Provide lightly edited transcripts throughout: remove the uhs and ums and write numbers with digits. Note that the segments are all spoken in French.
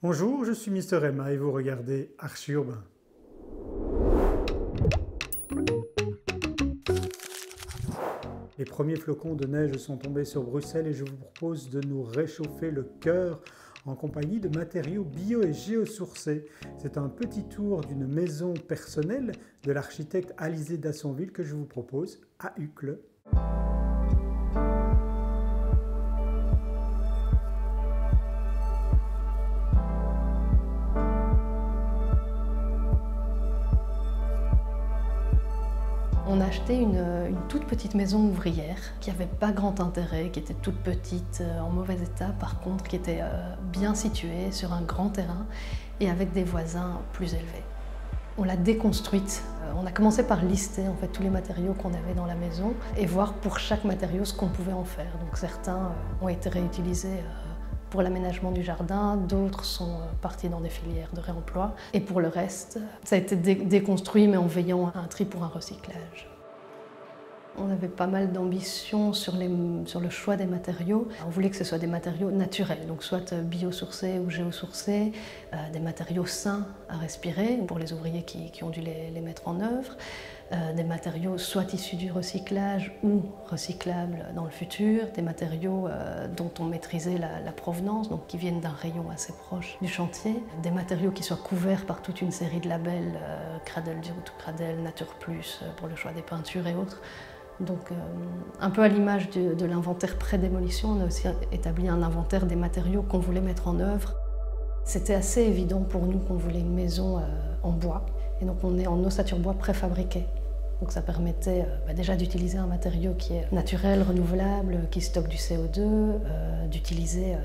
Bonjour, je suis Mister Emma et vous regardez Archi Urbain. Les premiers flocons de neige sont tombés sur Bruxelles et je vous propose de nous réchauffer le cœur en compagnie de matériaux bio et géosourcés. C'est un petit tour d'une maison personnelle de l'architecte Alizé Dassonville que je vous propose à Uccle. On a acheté une toute petite maison ouvrière qui n'avait pas grand intérêt, qui était toute petite, en mauvais état par contre, qui était bien située sur un grand terrain et avec des voisins plus élevés. On l'a déconstruite. On a commencé par lister en fait tous les matériaux qu'on avait dans la maison et voir pour chaque matériau ce qu'on pouvait en faire. Donc certains ont été réutilisés pour l'aménagement du jardin, d'autres sont partis dans des filières de réemploi. Et pour le reste, ça a été déconstruit mais en veillant à un tri pour un recyclage. On avait pas mal d'ambition sur le choix des matériaux. On voulait que ce soit des matériaux naturels, donc soit biosourcés ou géosourcés, des matériaux sains à respirer pour les ouvriers qui ont dû les mettre en œuvre, des matériaux soit issus du recyclage ou recyclables dans le futur, des matériaux dont on maîtrisait la provenance, donc qui viennent d'un rayon assez proche du chantier, des matériaux qui soient couverts par toute une série de labels, Cradle du Cradle, Nature Plus pour le choix des peintures et autres. Donc, un peu à l'image de l'inventaire pré-démolition, on a aussi établi un inventaire des matériaux qu'on voulait mettre en œuvre. C'était assez évident pour nous qu'on voulait une maison en bois. Et donc on est en ossature bois préfabriquée. Donc ça permettait déjà d'utiliser un matériau qui est naturel, renouvelable, qui stocke du CO2, d'utiliser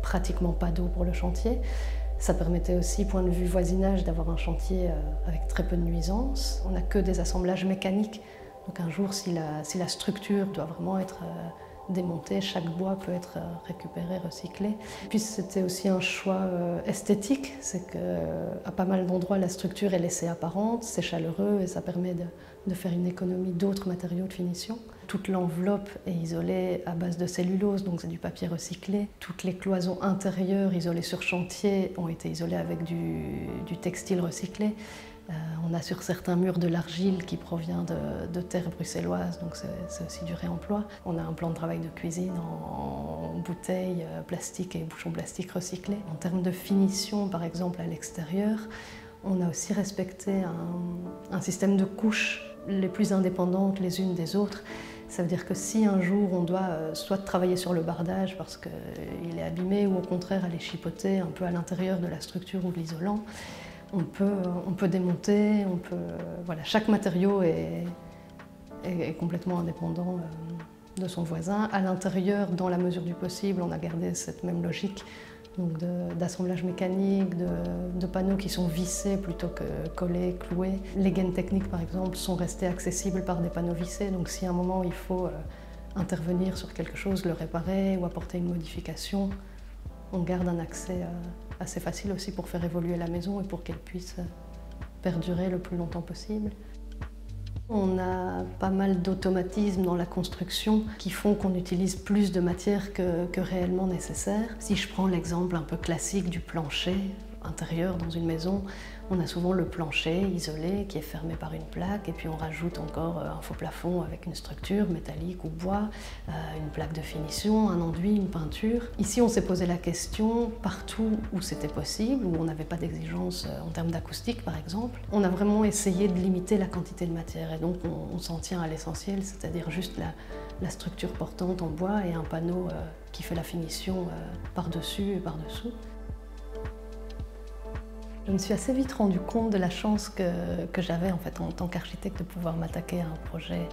pratiquement pas d'eau pour le chantier. Ça permettait aussi, point de vue voisinage, d'avoir un chantier avec très peu de nuisances. On n'a que des assemblages mécaniques. Donc un jour, si la structure doit vraiment être démontée, chaque bois peut être récupéré, recyclé. Puis c'était aussi un choix esthétique, c'est qu'à pas mal d'endroits, la structure est laissée apparente, c'est chaleureux et ça permet de faire une économie d'autres matériaux de finition. Toute l'enveloppe est isolée à base de cellulose, donc c'est du papier recyclé. Toutes les cloisons intérieures isolées sur chantier ont été isolées avec du textile recyclé. On a sur certains murs de l'argile qui provient de terre bruxelloise, donc c'est aussi du réemploi. On a un plan de travail de cuisine en bouteilles plastiques et bouchons plastiques recyclés. En termes de finition, par exemple, à l'extérieur, on a aussi respecté un système de couches les plus indépendantes les unes des autres. Ça veut dire que si un jour on doit soit travailler sur le bardage parce qu'il est abîmé ou au contraire aller chipoter un peu à l'intérieur de la structure ou de l'isolant, on peut démonter, voilà, chaque matériau est complètement indépendant de son voisin. À l'intérieur, dans la mesure du possible, on a gardé cette même logique d'assemblage mécanique, de panneaux qui sont vissés plutôt que collés, cloués. Les gaines techniques, par exemple, sont restées accessibles par des panneaux vissés. Donc si à un moment il faut intervenir sur quelque chose, le réparer ou apporter une modification, on garde un accès assez facile aussi pour faire évoluer la maison et pour qu'elle puisse perdurer le plus longtemps possible. On a pas mal d'automatismes dans la construction qui font qu'on utilise plus de matière que réellement nécessaire. Si je prends l'exemple un peu classique du plancher intérieur dans une maison, on a souvent le plancher isolé qui est fermé par une plaque et puis on rajoute encore un faux plafond avec une structure métallique ou bois, une plaque de finition, un enduit, une peinture. Ici on s'est posé la question partout où c'était possible, où on n'avait pas d'exigence en termes d'acoustique par exemple. On a vraiment essayé de limiter la quantité de matière et donc on s'en tient à l'essentiel, c'est-à-dire juste la structure portante en bois et un panneau qui fait la finition par-dessus et par-dessous. Je me suis assez vite rendu compte de la chance que j'avais en fait, en tant qu'architecte de pouvoir m'attaquer à un projet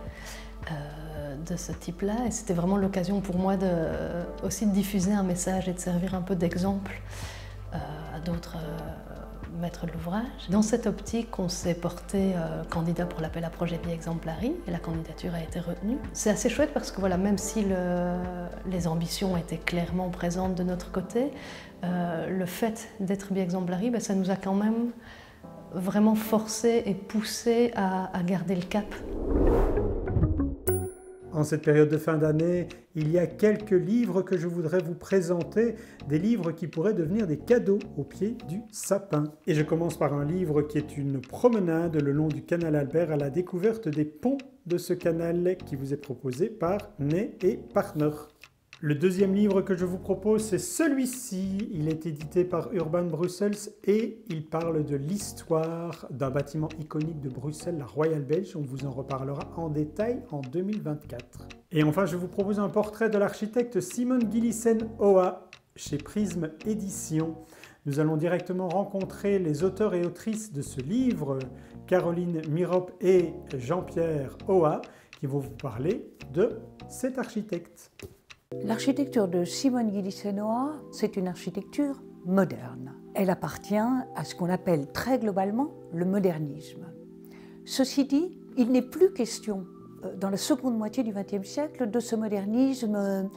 de ce type-là. Et c'était vraiment l'occasion pour moi aussi de diffuser un message et de servir un peu d'exemple à d'autres maîtres de l'ouvrage. Dans cette optique, on s'est porté candidat pour l'appel à projet Bi-Exemplari et la candidature a été retenue. C'est assez chouette parce que voilà, même si les ambitions étaient clairement présentes de notre côté, le fait d'être Bi-Exemplari, ça nous a quand même vraiment forcé et poussé à garder le cap. En cette période de fin d'année, il y a quelques livres que je voudrais vous présenter, des livres qui pourraient devenir des cadeaux au pied du sapin. Et je commence par un livre qui est une promenade le long du canal Albert à la découverte des ponts de ce canal qui vous est proposé par Ney et Partner. Le deuxième livre que je vous propose, c'est celui-ci. Il est édité par Urban Brussels et il parle de l'histoire d'un bâtiment iconique de Bruxelles, la Royal Belge. On vous en reparlera en détail en 2024. Et enfin, je vous propose un portrait de l'architecte Simon Gillissen-Oa chez Prisme Éditions. Nous allons directement rencontrer les auteurs et autrices de ce livre, Caroline Mirop et Jean-Pierre Oa, qui vont vous parler de cet architecte. L'architecture de Simon Gillissen-Oa, c'est une architecture moderne. Elle appartient à ce qu'on appelle très globalement le modernisme. Ceci dit, il n'est plus question, dans la seconde moitié du XXe siècle, de ce modernisme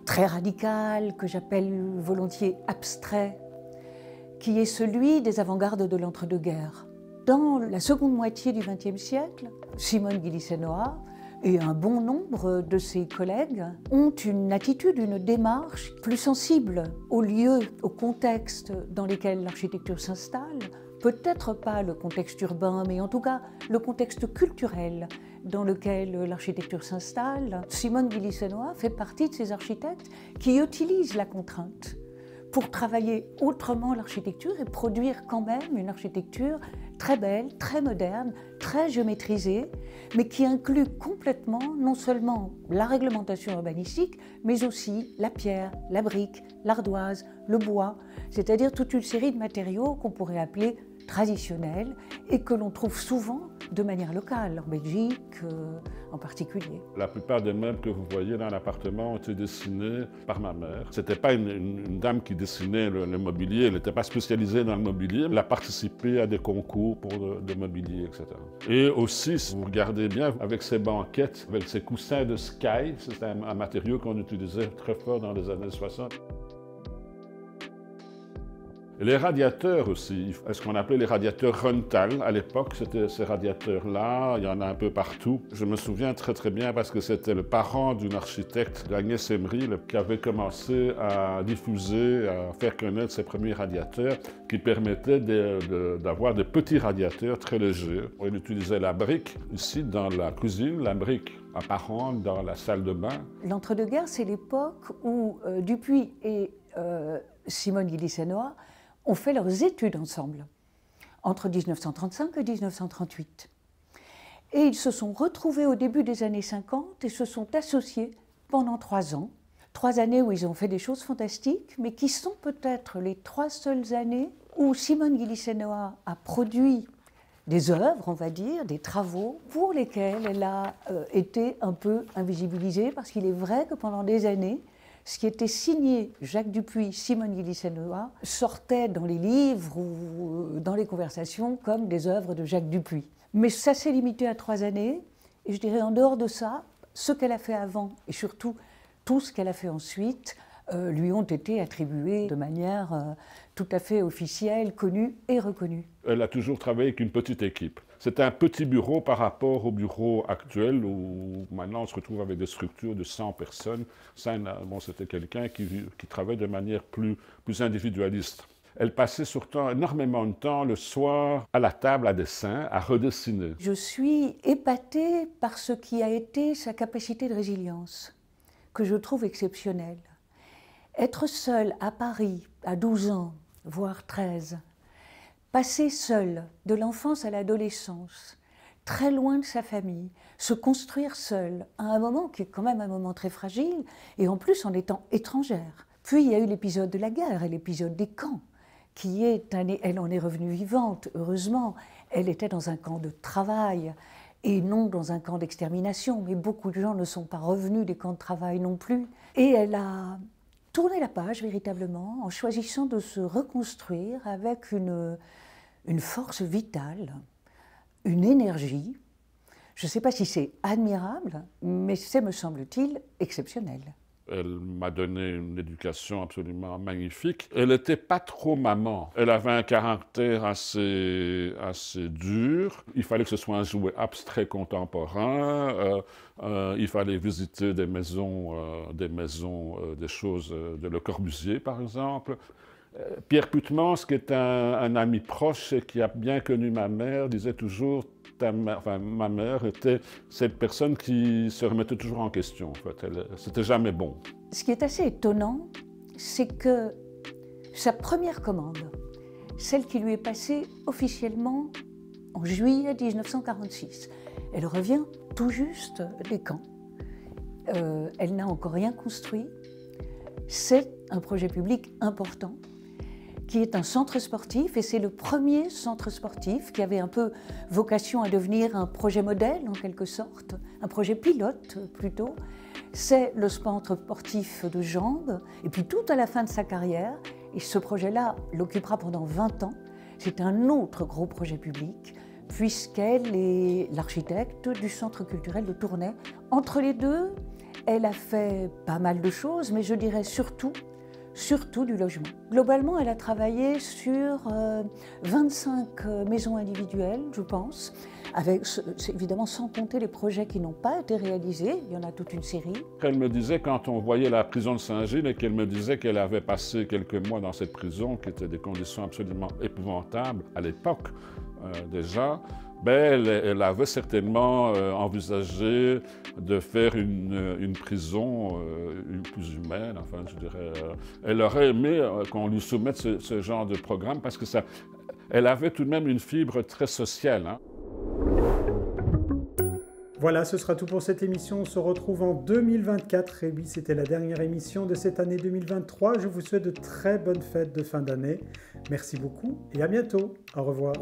très radical, que j'appelle volontiers abstrait, qui est celui des avant-gardes de l'entre-deux-guerres. Dans la seconde moitié du XXe siècle, Simon Gillissen-Oa et un bon nombre de ses collègues ont une attitude, une démarche plus sensible au lieu, au contexte dans lesquels l'architecture s'installe, peut-être pas le contexte urbain, mais en tout cas le contexte culturel dans lequel l'architecture s'installe. Simon Gillissen-Oa fait partie de ces architectes qui utilisent la contrainte pour travailler autrement l'architecture et produire quand même une architecture très belle, très moderne, très géométrisée, mais qui inclut complètement non seulement la réglementation urbanistique, mais aussi la pierre, la brique, l'ardoise, le bois, c'est-à-dire toute une série de matériaux qu'on pourrait appeler traditionnels et que l'on trouve souvent de manière locale, en Belgique en particulier. La plupart des meubles que vous voyez dans l'appartement ont été dessinés par ma mère. Ce n'était pas une dame qui dessinait le mobilier, elle n'était pas spécialisée dans le mobilier, elle a participé à des concours pour de mobilier, etc. Et aussi, si vous regardez bien, avec ses banquettes, avec ses coussins de Sky, c'est un matériau qu'on utilisait très fort dans les années 60. Et les radiateurs aussi, ce qu'on appelait les radiateurs Rontal à l'époque, c'était ces radiateurs-là, il y en a un peu partout. Je me souviens très bien parce que c'était le parent d'une architecte, Agnès Emery, qui avait commencé à diffuser, à faire connaître ses premiers radiateurs qui permettaient d'avoir des petits radiateurs très légers. On utilisait la brique ici dans la cuisine, la brique apparente dans la salle de bain. L'entre-deux-guerres, c'est l'époque où Dupuy et Simon Gillissen-Oa ont fait leurs études ensemble, entre 1935 et 1938. Et ils se sont retrouvés au début des années 50 et se sont associés pendant 3 ans. 3 années où ils ont fait des choses fantastiques, mais qui sont peut-être les 3 seules années où Simon Gillissen-Oa a produit des œuvres, on va dire, des travaux pour lesquels elle a été un peu invisibilisée, parce qu'il est vrai que pendant des années, ce qui était signé Jacques Dupuy, Simon Gillissen-Oa, sortait dans les livres ou dans les conversations comme des œuvres de Jacques Dupuy. Mais ça s'est limité à 3 années, et je dirais en dehors de ça, ce qu'elle a fait avant, et surtout tout ce qu'elle a fait ensuite, lui ont été attribués de manière tout à fait officielle, connue et reconnue. Elle a toujours travaillé avec une petite équipe. C'était un petit bureau par rapport au bureau actuel où maintenant on se retrouve avec des structures de 100 personnes. Ça, bon, c'était quelqu'un qui travaillait de manière plus individualiste. Elle passait surtout énormément de temps le soir à la table à dessin, à redessiner. Je suis épatée par ce qui a été sa capacité de résilience, que je trouve exceptionnelle. Être seule à Paris à 12 ans, voire 13, passer seule de l'enfance à l'adolescence, très loin de sa famille, se construire seule à un moment qui est quand même un moment très fragile, et en plus en étant étrangère. Puis il y a eu l'épisode de la guerre et l'épisode des camps, qui est elle en est revenue vivante, heureusement. Elle était dans un camp de travail et non dans un camp d'extermination, mais beaucoup de gens ne sont pas revenus des camps de travail non plus. Et elle a tourné la page véritablement en choisissant de se reconstruire avec une force vitale, une énergie. Je ne sais pas si c'est admirable, mais c'est, me semble-t-il, exceptionnel. Elle m'a donné une éducation absolument magnifique. Elle n'était pas trop maman. Elle avait un caractère assez dur. Il fallait que ce soit un jouet abstrait contemporain. Il fallait visiter des maisons, des choses de Le Corbusier, par exemple. Pierre Putmans, qui est un ami proche et qui a bien connu ma mère, disait toujours ma mère était cette personne qui se remettait toujours en question. En fait. C'était jamais bon. Ce qui est assez étonnant, c'est que sa première commande, celle qui lui est passée officiellement en juillet 1946, elle revient tout juste des camps. Elle n'a encore rien construit. C'est un projet public important, qui est un centre sportif, et c'est le premier centre sportif qui avait un peu vocation à devenir un projet modèle en quelque sorte, un projet pilote plutôt. C'est le centre sportif de Jambes, et puis tout à la fin de sa carrière, et ce projet-là l'occupera pendant 20 ans, c'est un autre gros projet public, puisqu'elle est l'architecte du centre culturel de Tournai. Entre les deux, elle a fait pas mal de choses, mais je dirais surtout du logement. Globalement, elle a travaillé sur 25 maisons individuelles, je pense, avec, évidemment sans compter les projets qui n'ont pas été réalisés, il y en a toute une série. Elle me disait, quand on voyait la prison de Saint-Gilles, et qu'elle me disait qu'elle avait passé quelques mois dans cette prison, qui étaient des conditions absolument épouvantables à l'époque déjà, elle avait certainement envisagé de faire une prison plus humaine, enfin, je dirais. Elle aurait aimé qu'on lui soumette ce genre de programme parce que elle avait tout de même une fibre très sociale. Hein. Voilà, ce sera tout pour cette émission. On se retrouve en 2024. Et oui, c'était la dernière émission de cette année 2023. Je vous souhaite de très bonnes fêtes de fin d'année. Merci beaucoup et à bientôt. Au revoir.